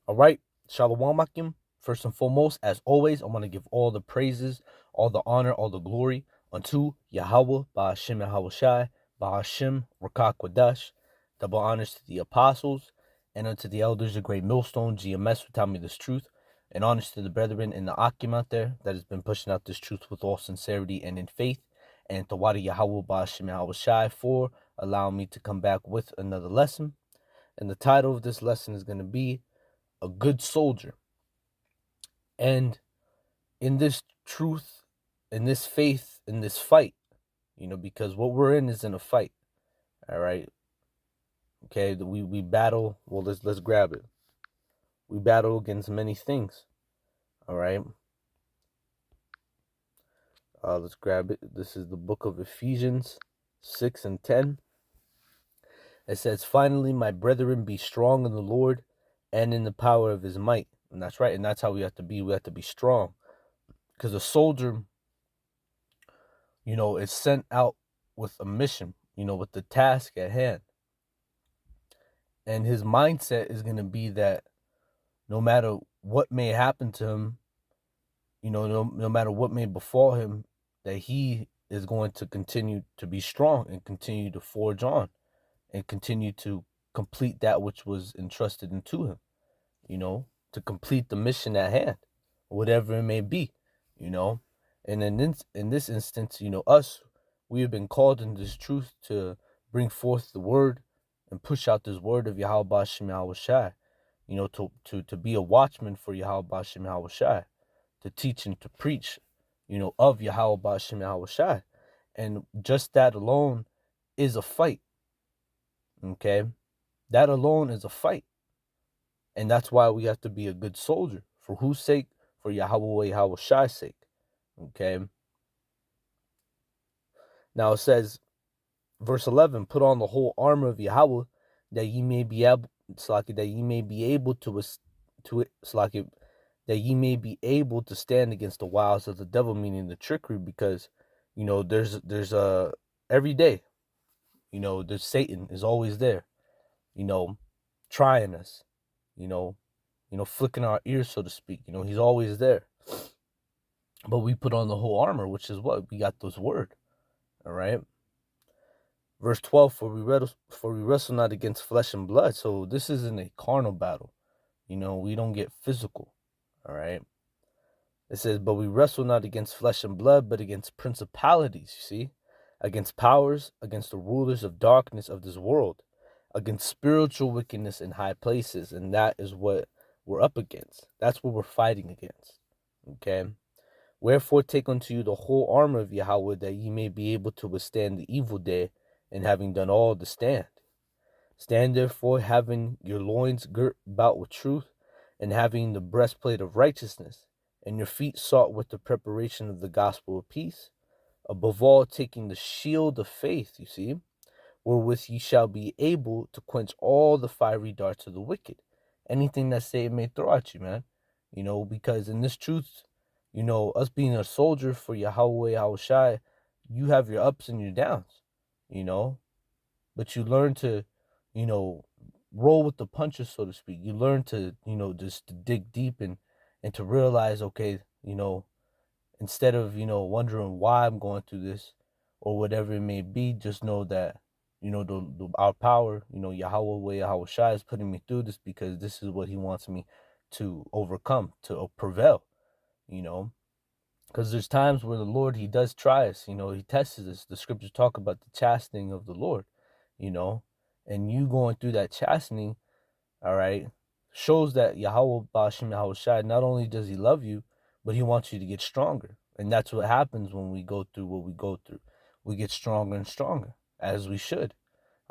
All right, Shalom Akim. First and foremost, as always, I want to give all the praises, all the honor, all the glory unto Yahawah, Ba'ashem Yahawashai, Ba'ashem Rakak Wadash. Double honors to the apostles and unto the elders of Great Millstone, GMS, who taught me this truth. And honors to the brethren in the Akim out there that has been pushing out this truth with all sincerity and in faith. And to Wadi Yahawah, Ba'ashem Yahawashai for allowing me to come back with another lesson. And the title of this lesson is going to be a good soldier. And in this truth, in this faith, in this fight, because what we're in is in a fight. All right. Okay, we battle. Well, let's grab it. We battle against many things. All right. Let's grab it. This is the book of Ephesians 6 and 10. It says, "Finally, my brethren, be strong in the Lord and in the power of his might." And that's right. And that's how we have to be. We have to be strong. Because a soldier, is sent out with a mission, with the task at hand. And his mindset is going to be that no matter what may happen to him, no matter what may befall him, that he is going to continue to be strong and continue to forge on and continue to complete that which was entrusted into him, to complete the mission at hand, whatever it may be, And in this instance, we have been called in this truth to bring forth the word and push out this word of Yahawah Ba'ashem Yahawashai, to be a watchman for Yahawah Ba'ashem Yahawashai, to teach and to preach, of Yahawah Ba'ashem Yahawashai. And just that alone is a fight. Okay? That alone is a fight. And that's why we have to be a good soldier. For whose sake? For Yahawah Yahawashai's sake. Okay? Now it says, verse 11, "Put on the whole armor of Yahawah, that ye may be able, that ye may be able to stand against the wiles of the devil," meaning the trickery, because there's every day, there's Satan is always there, trying us, flicking our ears, so to speak. He's always there. But we put on the whole armor, which is what? We got this word. All right. Verse 12, "For we wrestle not against flesh and blood." So this isn't a carnal battle. We don't get physical. All right. It says, "But we wrestle not against flesh and blood, but against principalities," you see, against powers, against the rulers of darkness of this world, against spiritual wickedness in high places. And that is what we're up against. That's what we're fighting against. Okay. "Wherefore take unto you the whole armor of Yahawah, that ye may be able to withstand the evil day, and having done all to stand. Stand therefore, having your loins girt about with truth, and having the breastplate of righteousness, and your feet sought with the preparation of the gospel of peace. Above all, taking the shield of faith," you see, "wherewith ye shall be able to quench all the fiery darts of the wicked." Anything that Satan may throw at you, man. Because in this truth, us being a soldier for Yahawah Yahawashi, you have your ups and your downs, but you learn to, roll with the punches, so to speak. You learn to, just to dig deep and to realize, okay, instead of, wondering why I'm going through this or whatever it may be, just know that, our power, Yahawah Yahawashi is putting me through this because this is what he wants me to overcome, to prevail, because there's times where the Lord, he does try us, he tests us. The scriptures talk about the chastening of the Lord, and you going through that chastening, all right, shows that Yahawah Ba'ashem Yahawashi, not only does he love you, but he wants you to get stronger. And that's what happens when we go through what we go through. We get stronger and stronger, as we should,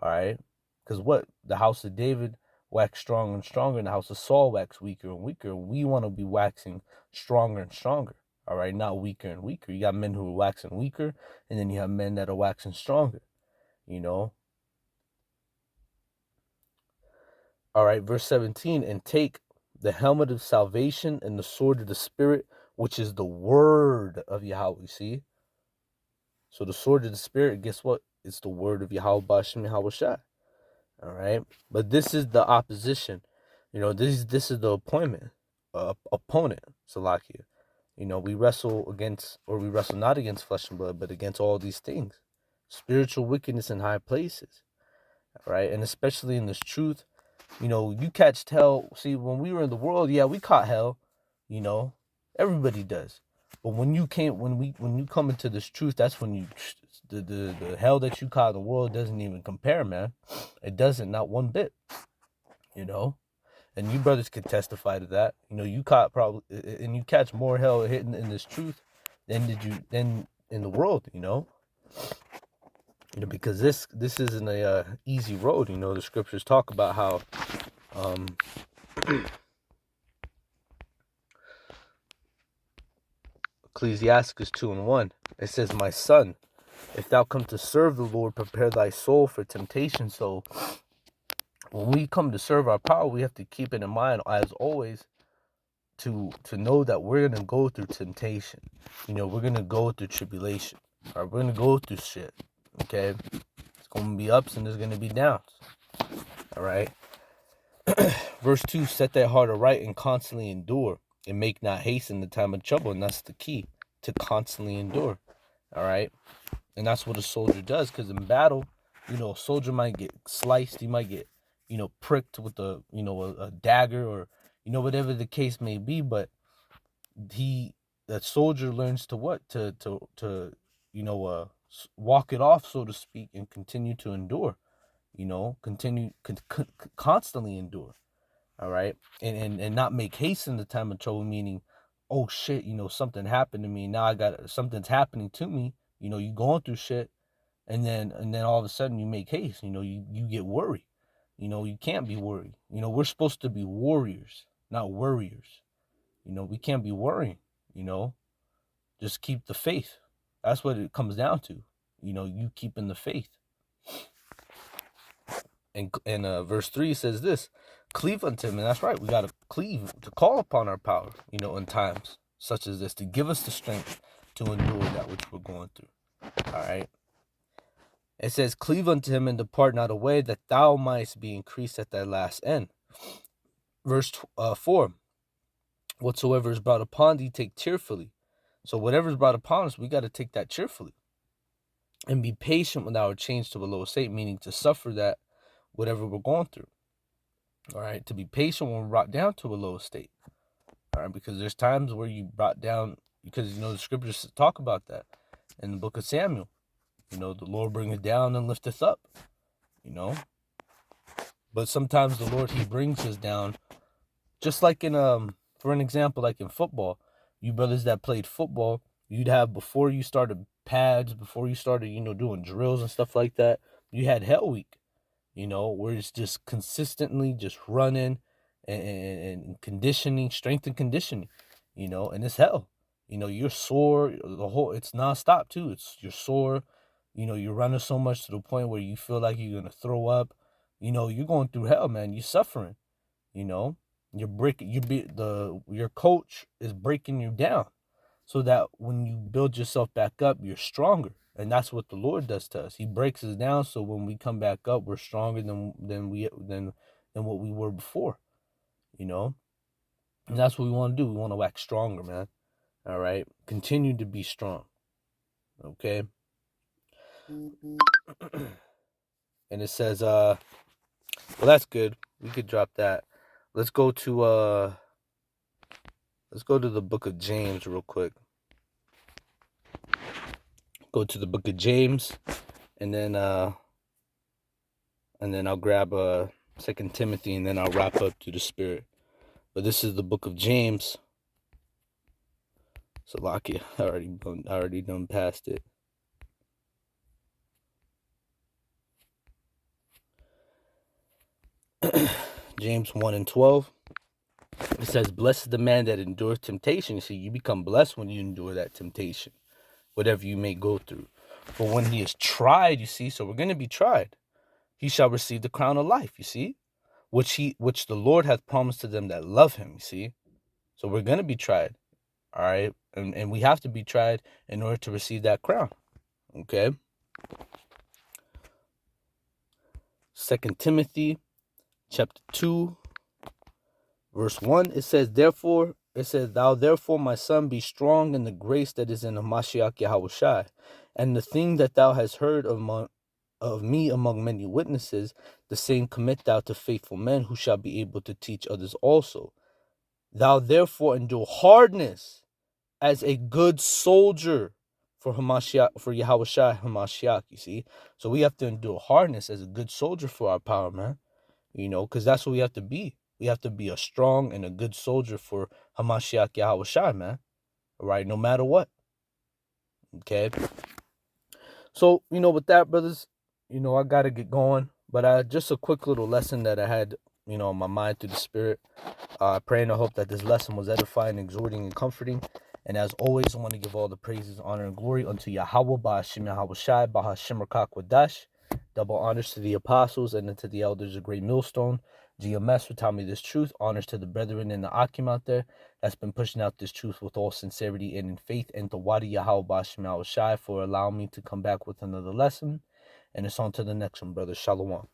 all right? Because what? The house of David waxed stronger and stronger, and the house of Saul waxed weaker and weaker. We want to be waxing stronger and stronger, all right? Not weaker and weaker. You got men who are waxing weaker, and then you have men that are waxing stronger, All right, verse 17, "And take the helmet of salvation and the sword of the Spirit, which is the word of Yahawah." You see? So the sword of the Spirit, guess what? It's the word of Yahawah Ba'ashem Yahawashi. All right? But this is the opposition This is the opponent, Salakia. We wrestle not against flesh and blood, but against all these things, spiritual wickedness in high places, right? And especially in this truth, you catch hell. See, when we were in the world, yeah, we caught hell. Everybody does. But when you come into this truth, that's when the hell that you caught in the world doesn't even compare, man. It doesn't, not one bit. And you brothers could testify to that. You caught probably, and you catch more hell hitting in this truth than in the world. Because this isn't a easy road. The scriptures talk about how Ecclesiastes 2:1, it says, "My son, if thou come to serve the Lord, prepare thy soul for temptation." So when we come to serve our power, we have to keep it in mind, as always, to know that we're gonna go through temptation. We're gonna go through tribulation. Or we're gonna go through shit. Okay, it's gonna be ups and there's gonna be downs. All right. Verse 2: "Set thy heart aright and constantly endure, and make not haste in the time of trouble." And that's the key, to constantly endure. All right. And that's what a soldier does, because in battle, a soldier might get sliced, he might get, pricked with a dagger, or, whatever the case may be, but that soldier learns to what? To walk it off, so to speak, and continue to endure, constantly endure. All right. And not make haste in the time of trouble, meaning, oh shit, something happened to me. Now something's happening to me. You going through shit, and then all of a sudden you make haste. You get worried. You can't be worried. We're supposed to be warriors, not worriers. We can't be worrying. Just keep the faith. That's what it comes down to. You keeping the faith. And verse 3 says this: "Cleave unto him." And that's right, we got to cleave, to call upon our power, in times such as this, to give us the strength to endure that which we're going through. All right. It says, "Cleave unto him and depart not away, that thou mightst be increased at thy last end." Verse 4: "Whatsoever is brought upon thee, take cheerfully." So whatever is brought upon us, we got to take that cheerfully. "And be patient with our change to a lower state," meaning to suffer that whatever we're going through. All right. To be patient when we're brought down to a lower state. All right. Because there's times where you brought down, because, the scriptures talk about that in the book of Samuel. The Lord bringeth down and lifteth up. But sometimes the Lord, he brings us down, just like for an example, like in football. You brothers that played football, you'd have, before you started pads, before you started, doing drills and stuff like that, you had hell week, where it's just consistently just running and conditioning, strength and conditioning, and it's hell. You're sore, it's nonstop too. You're sore, you're running so much to the point where you feel like you're gonna throw up. You're going through hell, man. You're suffering. Your coach is breaking you down, so that when you build yourself back up, you're stronger. And that's what the Lord does to us. He breaks us down, so when we come back up, we're stronger than what we were before. And that's what we want to do. We want to wax stronger, man. All right. Continue to be strong. Okay. And it says, well, that's good. We could drop that. Let's go to the book of James real quick. Go to the book of James, and then I'll grab 2 Timothy, and then I'll wrap up to the Spirit. But this is the book of James. Salakia, I already done past it. James 1:12. It says, "Blessed is the man that endures temptation." You see, you become blessed when you endure that temptation, whatever you may go through. For when he is tried, you see, so we're going to be tried, he shall receive the crown of life, you see, which the Lord hath promised to them that love him, you see. So we're going to be tried, all right? And we have to be tried in order to receive that crown, okay? 2 Timothy chapter 2, Verse 1, it says, therefore, it says, thou therefore, my son, be strong in the grace that is in Hamashiach YAHAWASHI, and the thing that thou hast heard of me among many witnesses, the same commit thou to faithful men who shall be able to teach others also. Thou therefore endure hardness as a good soldier for Hamashiach, for YAHAWASHI Hamashiach, you see. So we have to endure hardness as a good soldier for our power, man. Because that's what we have to be. We have to be a strong and a good soldier for Hamashiach YAHAWASHI, man. All right, no matter what. Okay. So, with that, brothers, I got to get going. But just a quick little lesson that I had, in my mind through the Spirit. Praying and hope that this lesson was edifying, exhorting, and comforting. And as always, I want to give all the praises, honor, and glory unto Yahweh, Ba'ashim Yahawashai, Bahashim Rakak. Double honors to the apostles and to the elders of Great Millstone. GMS for telling me this truth. Honors to the brethren in the Akim out there that's been pushing out this truth with all sincerity and in faith. And to Wadi Yahweh, Ba'ashim Yahawashai for allowing me to come back with another lesson. And it's on to the next one, brother. Shalom.